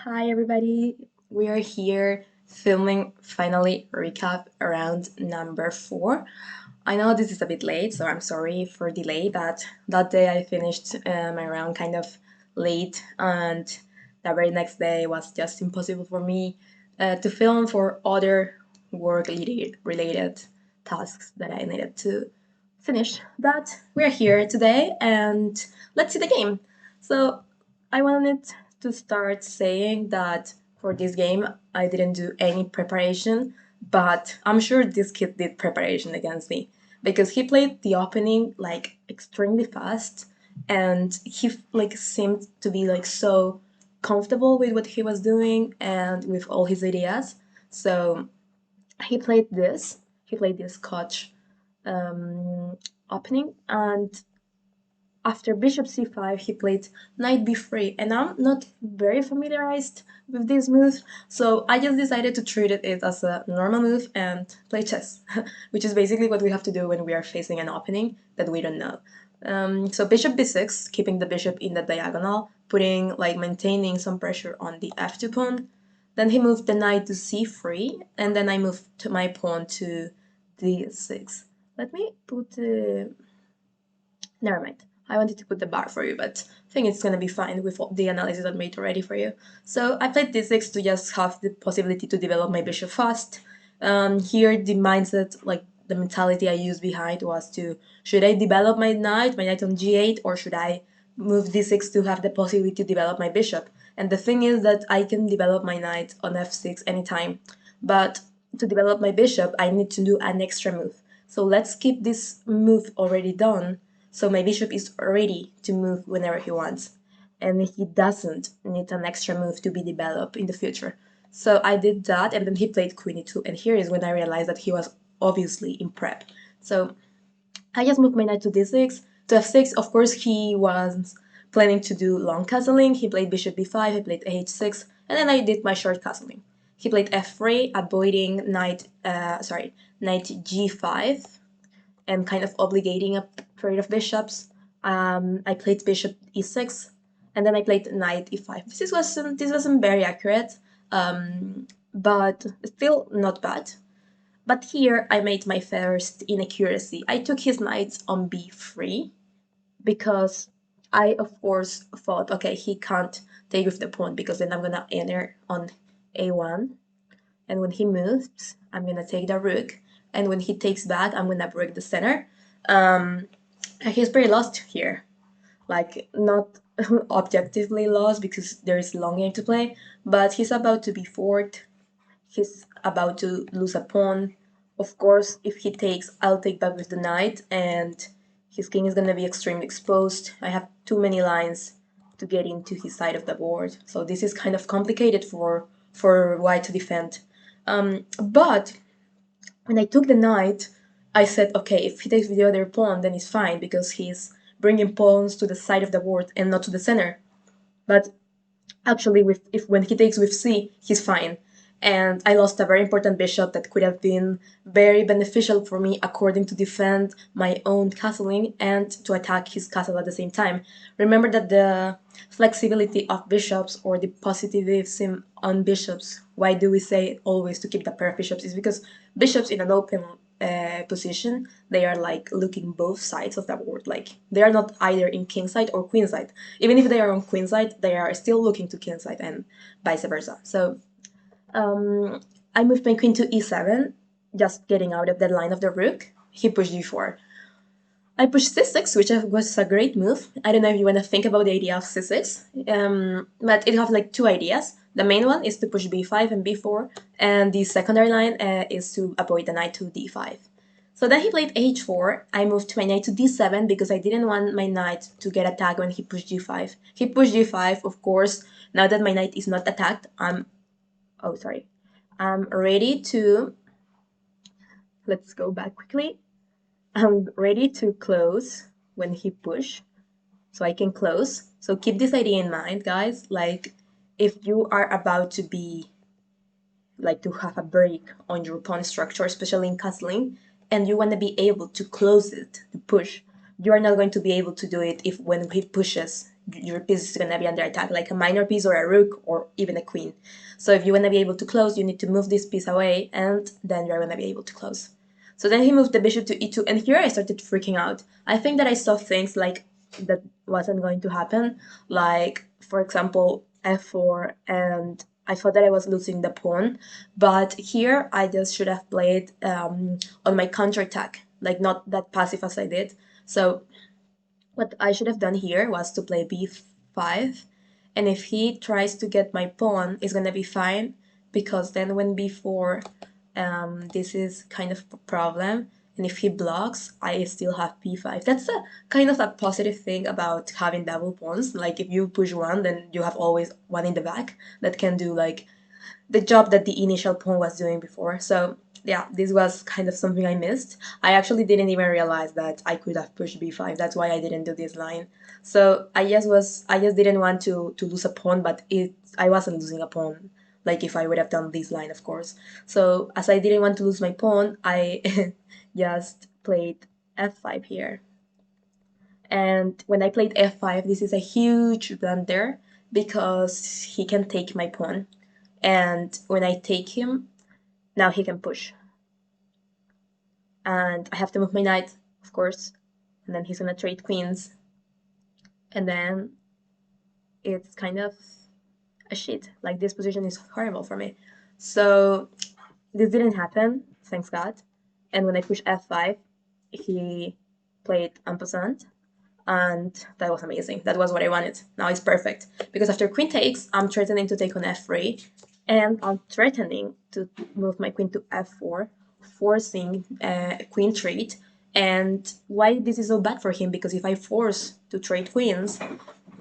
Hi everybody, we are here filming finally recap around number 4. I know this is a bit late, so I'm sorry for delay, but that day I finished my round kind of late, and the very next day was just impossible for me to film for other work related tasks that I needed to finish. But we're here today and let's see the game. So I wanted to start saying that for this game I didn't do any preparation, but I'm sure this kid did preparation against me because he played the opening like extremely fast and he like seemed to be like so comfortable with what he was doing and with all his ideas. So he played this. He played this Scotch opening, and after bishop c5 he played knight b3, and I'm not very familiarized with this move, so I just decided to treat it as a normal move and play chess, which is basically what we have to do when we are facing an opening that we don't know. So bishop b6, keeping the bishop in the diagonal, maintaining some pressure on the f2 pawn. Then he moved the knight to c3, and then I moved my pawn to d6. Let me put never mind. I wanted to put the bar for you, but I think it's gonna be fine with the analysis I made already for you. So I played d6 to just have the possibility to develop my bishop fast. Here the mindset, like the mentality I used behind was to, should I develop my knight on g8, or should I move d6 to have the possibility to develop my bishop? And the thing is that I can develop my knight on f6 anytime, but to develop my bishop I need to do an extra move. So let's keep this move already done, so my bishop is ready to move whenever he wants, and he doesn't need an extra move to be developed in the future. So I did that, and then he played queen e2, and here is when I realized that he was obviously in prep. So I just moved my knight to d6. To f6, of course, he was planning to do long castling. He played bishop b5, he played h6, and then I did my short castling. He played f3, avoiding knight g5, and kind of obligating a pair of bishops. I played bishop e6, and then I played knight e5. This wasn't very accurate, but still not bad. But here I made my first inaccuracy. I took his knight on b3 because I, of course, thought, okay, he can't take with the pawn because then I'm gonna enter on a1, and when he moves, I'm gonna take the rook, and when he takes back, I'm gonna break the center. He's pretty lost here, like not objectively lost because there is long game to play, but he's about to be forked. He's about to lose a pawn. Of course, if he takes, I'll take back with the knight, and his king is gonna be extremely exposed. I have too many lines to get into his side of the board, so this is kind of complicated for white to defend. But when I took the knight, I said, okay, if he takes with the other pawn, then it's fine because he's bringing pawns to the side of the board and not to the center. But actually, when he takes with c, he's fine. And I lost a very important bishop that could have been very beneficial for me, according to defend my own castling and to attack his castle at the same time. Remember that the flexibility of bishops, or the positivism on bishops, why do we say always to keep the pair of bishops, is because bishops in an open position, they are like looking both sides of the board. Like they are not either in king side or queen side. Even if they are on queen side, they are still looking to king side and vice versa. So I moved my queen to e7, just getting out of the line of the rook. He pushed g4. I pushed c6, which was a great move. I don't know if you want to think about the idea of c6, but it has like two ideas. The main one is to push b5 and b4, and the secondary line is to avoid the knight to d5. So then he played h4. I moved my knight to d7 because I didn't want my knight to get attacked when he pushed g5. He pushed g5, of course. Now that my knight is not attacked, I'm ready to, let's go back quickly. I'm ready to close when he push, so I can close. So keep this idea in mind, guys. Like if you are about to be, like to have a break on your pawn structure, especially in castling, and you want to be able to close it, to push, you are not going to be able to do it if when he pushes, your piece is gonna be under attack, like a minor piece or a rook or even a queen. So if you wanna be able to close, you need to move this piece away, and then you're gonna be able to close. So then he moved the bishop to e2, and here I started freaking out. I think that I saw things like that wasn't going to happen, like for example f4, and I thought that I was losing the pawn, but here I just should have played on my counterattack, like not that passive as I did. So what I should have done here was to play b5, and if he tries to get my pawn, it's gonna be fine, because then when b4, this is kind of a problem, and if he blocks, I still have b5. That's a kind of a positive thing about having double pawns. Like if you push one, then you have always one in the back that can do like the job that the initial pawn was doing before. So yeah, this was kind of something I missed. I actually didn't even realize that I could have pushed b5. That's why I didn't do this line. So I just didn't want to lose a pawn, but I wasn't losing a pawn, like if I would have done this line, of course. So as I didn't want to lose my pawn, I just played f5 here. And when I played f5, this is a huge blunder, because he can take my pawn. And when I take him, now he can push. And I have to move my knight, of course. And then he's gonna trade queens. And then it's kind of a shit. Like, this position is horrible for me. So this didn't happen, thanks God. And when I pushed f5, he played en passant. And that was amazing. That was what I wanted. Now it's perfect. Because after queen takes, I'm threatening to take on f3. And I'm threatening to move my queen to f4, forcing a queen trade. And why this is so bad for him? Because if I force to trade queens,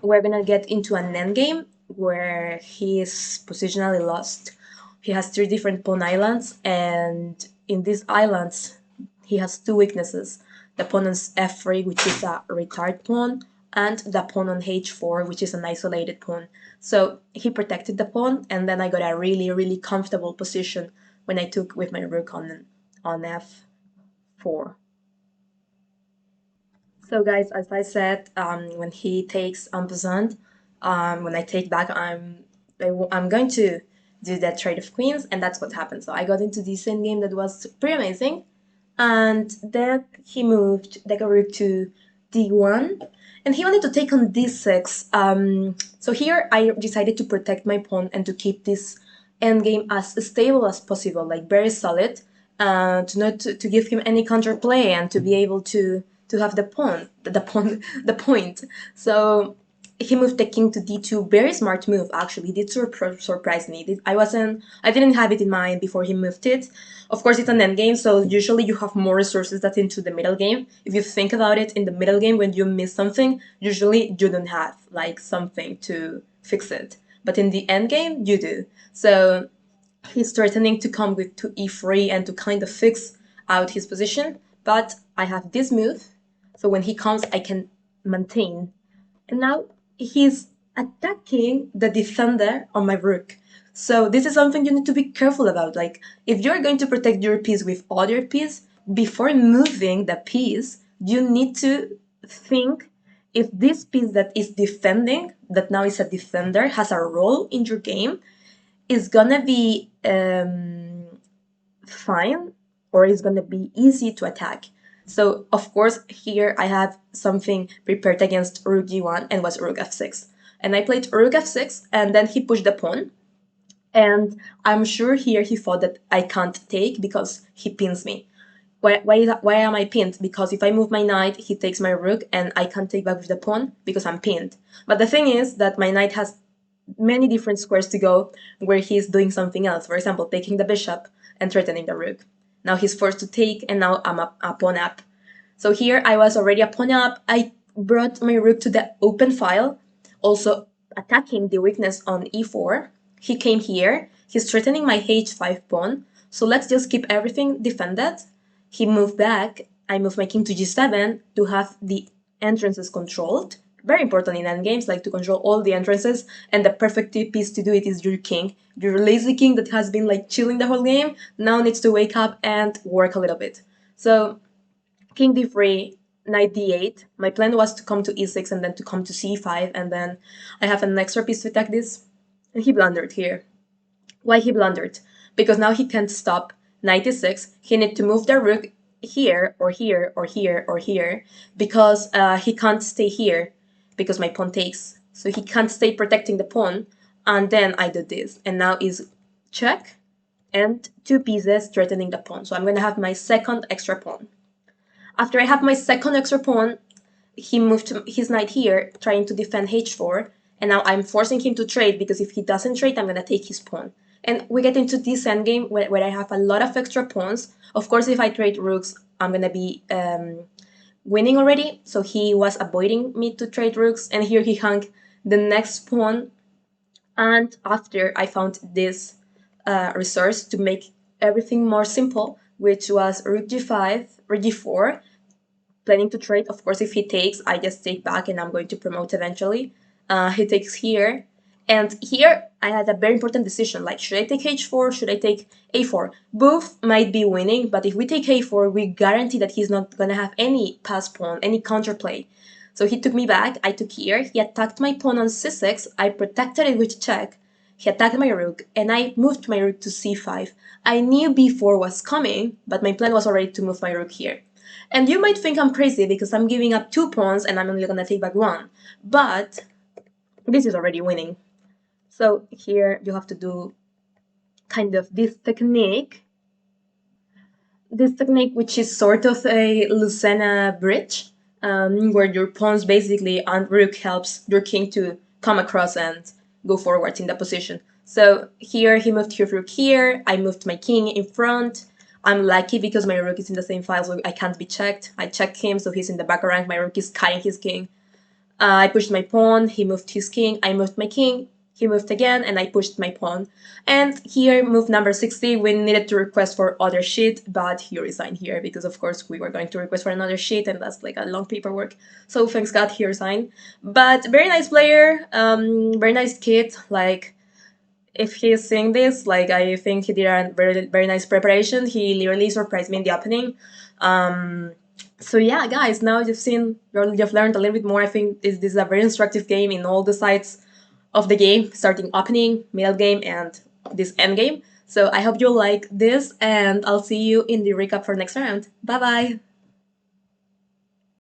we're gonna get into an endgame where he is positionally lost. He has 3 different pawn islands, and in these islands, he has 2 weaknesses. The pawn on f3, which is a retard pawn, and the pawn on h4, which is an isolated pawn. So he protected the pawn, and then I got a really, really comfortable position when I took with my rook on f4. So guys, as I said, when he takes en passant, when I take back, I'm going to do that trade of queens, and that's what happened. So I got into this endgame that was pretty amazing, and then he moved the rook to d1, and he wanted to take on d6. So here I decided to protect my pawn and to keep this endgame as stable as possible, like very solid, to not to give him any counterplay and to be able to have the point. So he moved the king to d2. Very smart move, actually. Did surprise me. I didn't have it in mind before he moved it. Of course, it's an endgame, so usually you have more resources than into the middle game. If you think about it, in the middle game, when you miss something, usually you don't have like something to fix it. But in the end game, you do. So he's threatening to come with to e3 and to kind of fix out his position. But I have this move, so when he comes, I can maintain. And now he's attacking the defender on my rook. So this is something you need to be careful about. Like, if you're going to protect your piece with other piece, before moving the piece, you need to think if this piece that is defending, that now is a defender, has a role in your game, is gonna be fine, or is gonna be easy to attack. So of course here I have something prepared against rook g1, and was rook f6. And I played rook f6, and then he pushed the pawn. And I'm sure here he thought that I can't take because he pins me. Why am I pinned? Because if I move my knight, he takes my rook, and I can't take back with the pawn because I'm pinned. But the thing is that my knight has many different squares to go where he's doing something else. For example, taking the bishop and threatening the rook. Now he's forced to take, and now I'm a pawn up. So here I was already a pawn up. I brought my rook to the open file, also attacking the weakness on e4. He came here. He's threatening my h5 pawn. So let's just keep everything defended. He moved back. I moved my king to g7 to have the entrances controlled. Very important in endgames, like to control all the entrances, and the perfect piece to do it is your king. Your lazy king that has been like chilling the whole game now needs to wake up and work a little bit. So king d3, knight d8. My plan was to come to e6 and then to come to c5, and then I have an extra piece to attack this. And he blundered here. Why he blundered? Because now he can't stop knight e6. He needs to move the rook here, or here, or here, or here, because he can't stay here, because my pawn takes. So he can't stay protecting the pawn, and then I do this. And now is check, and 2 pieces threatening the pawn. So I'm going to have my second extra pawn. After I have my second extra pawn, he moved his knight here, trying to defend h4, and now I'm forcing him to trade, because if he doesn't trade, I'm going to take his pawn. And we get into this endgame where I have a lot of extra pawns. Of course, if I trade rooks, I'm going to be winning already, so he was avoiding me to trade rooks, and here he hung the next pawn. And after I found this resource to make everything more simple, which was rook g5, rook g4, planning to trade. Of course, if he takes, I just take back and I'm going to promote eventually. He takes here, and here I had a very important decision, like, should I take h4, should I take a4? Both might be winning, but if we take a4, we guarantee that he's not gonna have any pass pawn, any counterplay. So he took me back, I took here, he attacked my pawn on c6, I protected it with check, he attacked my rook, and I moved my rook to c5. I knew b4 was coming, but my plan was already to move my rook here. And you might think I'm crazy because I'm giving up 2 pawns and I'm only gonna take back 1, but this is already winning. So here you have to do kind of this technique, which is sort of a Lucena bridge, where your pawns basically and rook helps your king to come across and go forward in the position. So here he moved his rook here, I moved my king in front. I'm lucky because my rook is in the same file, so I can't be checked. I checked him, so he's in the back rank, my rook is cutting his king. I pushed my pawn, he moved his king, I moved my king, he moved again, and I pushed my pawn. And here, move number 60, we needed to request for other sheet, but he resigned here, because of course we were going to request for another sheet, and that's like a long paperwork. So thanks God he resigned. But very nice player, very nice kid, like, if he's seeing this, like, I think he did a very, very nice preparation. He literally surprised me in the opening. So yeah, guys, now you've learned a little bit more. I think this is a very instructive game in all the sides of the game, starting opening, middle game, and this end game. So I hope you'll like this, and I'll see you in the recap for next round. Bye bye!